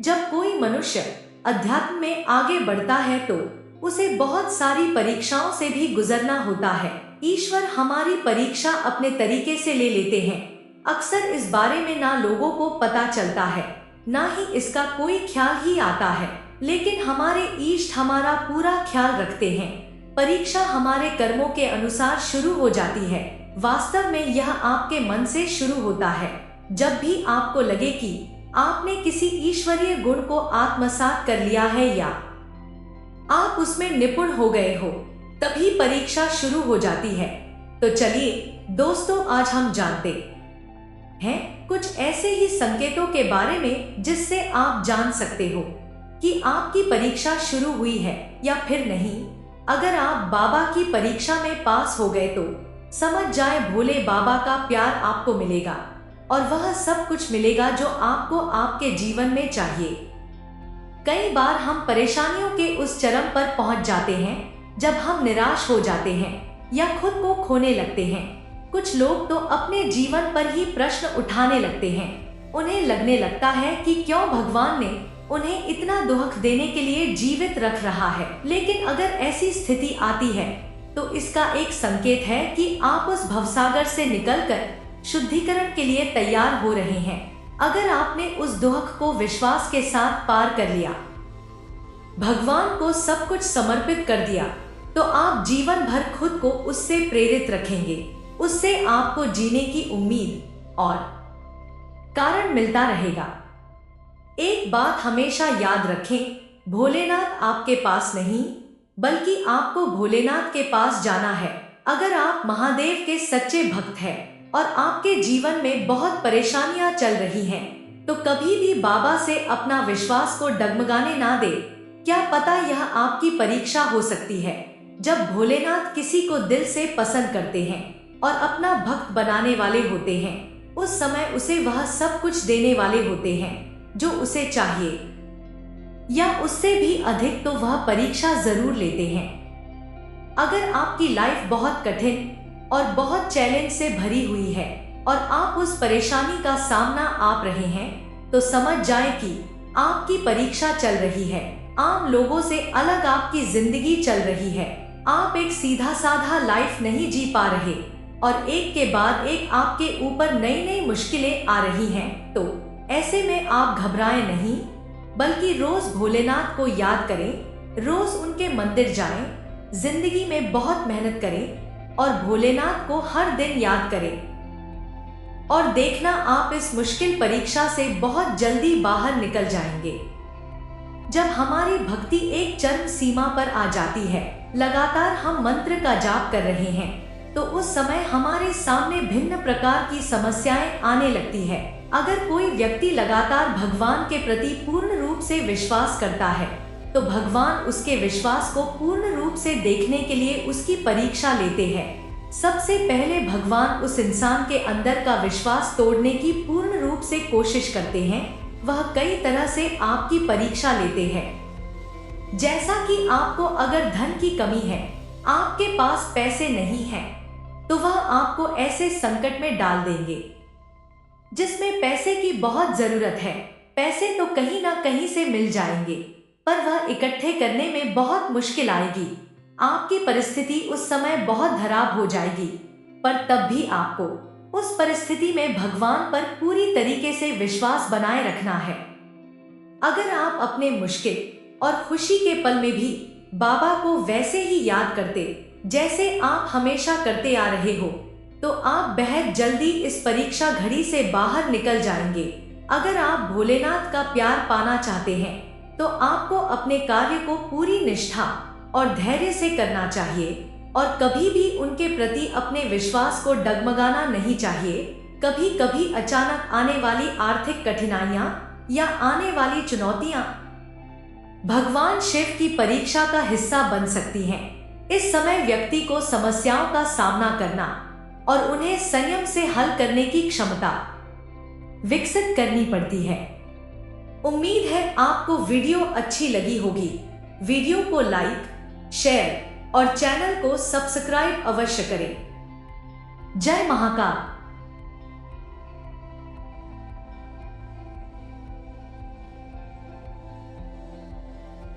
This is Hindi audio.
जब कोई मनुष्य अध्यात्म में आगे बढ़ता है तो उसे बहुत सारी परीक्षाओं से भी गुजरना होता है। ईश्वर हमारी परीक्षा अपने तरीके से ले लेते हैं। अक्सर इस बारे में ना लोगों को पता चलता है, ना ही इसका कोई ख्याल ही आता है, लेकिन हमारे ईष्ट हमारा पूरा ख्याल रखते हैं। परीक्षा हमारे कर्मों के अनुसार शुरू हो जाती है। वास्तव में यह आपके मन से शुरू होता है। जब भी आपको लगे कि आपने किसी ईश्वरीय गुण को आत्मसात कर लिया है या आप उसमें निपुण हो गए हो, तभी परीक्षा शुरू हो जाती है। तो चलिए दोस्तों, आज हम जानते हैं कुछ ऐसे ही संकेतों के बारे में जिससे आप जान सकते हो कि आपकी परीक्षा शुरू हुई है या फिर नहीं। अगर आप बाबा की परीक्षा में पास हो गए तो समझ जाए भोले बाबा का प्यार आपको मिलेगा और वह सब कुछ मिलेगा जो आपको आपके जीवन में चाहिए। कई बार हम परेशानियों के उस चरम पर पहुंच जाते हैं जब हम निराश हो जाते हैं या खुद को खोने लगते हैं। कुछ लोग तो अपने जीवन पर ही प्रश्न उठाने लगते हैं। उन्हें लगने लगता है कि क्यों भगवान ने उन्हें इतना दुख देने के लिए जीवित रख रहा है। लेकिन अगर ऐसी स्थिति आती है तो इसका एक संकेत है कि आप उस भवसागर से निकलकर शुद्धिकरण के लिए तैयार हो रहे हैं। अगर आपने उस दुख को विश्वास के साथ पार कर लिया, भगवान को सब कुछ समर्पित कर दिया, तो आप जीवन भर खुद को उससे प्रेरित रखेंगे। उससे आपको जीने की उम्मीद और कारण मिलता रहेगा। एक बात हमेशा याद रखें, भोलेनाथ आपके पास नहीं बल्कि आपको भोलेनाथ के पास जाना है। अगर आप महादेव के सच्चे भक्त हैं और आपके जीवन में बहुत परेशानियां चल रही हैं, तो कभी भी बाबा से अपना विश्वास को डगमगाने ना दे। क्या पता यह आपकी परीक्षा हो सकती है। जब भोलेनाथ किसी को दिल से पसंद करते हैं और अपना भक्त बनाने वाले होते हैं, उस समय उसे वह सब कुछ देने वाले होते हैं जो उसे चाहिए या उससे भी अधिक, तो वह परीक्षा जरूर लेते हैं। अगर आपकी लाइफ बहुत कठिन और बहुत चैलेंज से भरी हुई है और आप उस परेशानी का सामना आप रहे हैं, तो समझ जाएं कि आपकी परीक्षा चल रही है। आम लोगों से अलग आपकी जिंदगी चल रही है। आप एक सीधा साधा लाइफ नहीं जी पा रहे और एक के बाद एक आपके ऊपर नई नई मुश्किलें आ रही हैं। तो ऐसे में आप घबराएं नहीं, बल्कि रोज भोलेनाथ को याद करें, रोज उनके मंदिर जाएं, जिंदगी में बहुत मेहनत करें और भोलेनाथ को हर दिन याद करें। और देखना, आप इस मुश्किल परीक्षा से बहुत जल्दी बाहर निकल जाएंगे। जब हमारी भक्ति एक चरम सीमा पर आ जाती है, लगातार हम मंत्र का जाप कर रहे हैं, तो उस समय हमारे सामने भिन्न प्रकार की समस्याएं आने लगती है। अगर कोई व्यक्ति लगातार भगवान के प्रति पूर्ण रूप से विश्वास करता है, तो भगवान उसके विश्वास को पूर्ण रूप से देखने के लिए उसकी परीक्षा लेते हैं। सबसे पहले भगवान उस इंसान के अंदर का विश्वास तोड़ने की पूर्ण रूप से कोशिश करते हैं। वह कई तरह से आपकी परीक्षा लेते हैं। जैसा कि आपको अगर धन की कमी है, आपके पास पैसे नहीं हैं, तो वह आपको ऐसे संकट में डाल देंगे जिसमें पैसे की बहुत जरूरत है। पैसे तो कहीं ना कहीं से मिल जाएंगे, पर वह इकट्ठे करने में बहुत मुश्किल आएगी। आपकी परिस्थिति उस समय बहुत खराब हो जाएगी, पर तब भी आपको उस परिस्थिति में भगवान पर पूरी तरीके से विश्वास बनाए रखना है। अगर आप अपने मुश्किल और खुशी के पल में भी बाबा को वैसे ही याद करते जैसे आप हमेशा करते आ रहे हो, तो आप बेहद जल्दी इस परीक्षा घड़ी से बाहर निकल जाएंगे। अगर आप भोलेनाथ का प्यार पाना चाहते हैं, तो आपको अपने कार्य को पूरी निष्ठा और धैर्य से करना चाहिए और कभी भी उनके प्रति अपने विश्वास को डगमगाना नहीं चाहिए। कभी कभी अचानक आने वाली आर्थिक कठिनाइयां या आने वाली चुनौतियां भगवान शिव की परीक्षा का हिस्सा बन सकती हैं। इस समय व्यक्ति को समस्याओं का सामना करना और उन्हें संयम से हल करने की क्षमता विकसित करनी पड़ती है। उम्मीद है आपको वीडियो अच्छी लगी होगी। वीडियो को लाइक, शेयर और चैनल को सब्सक्राइब अवश्य करें। जय महाकाल।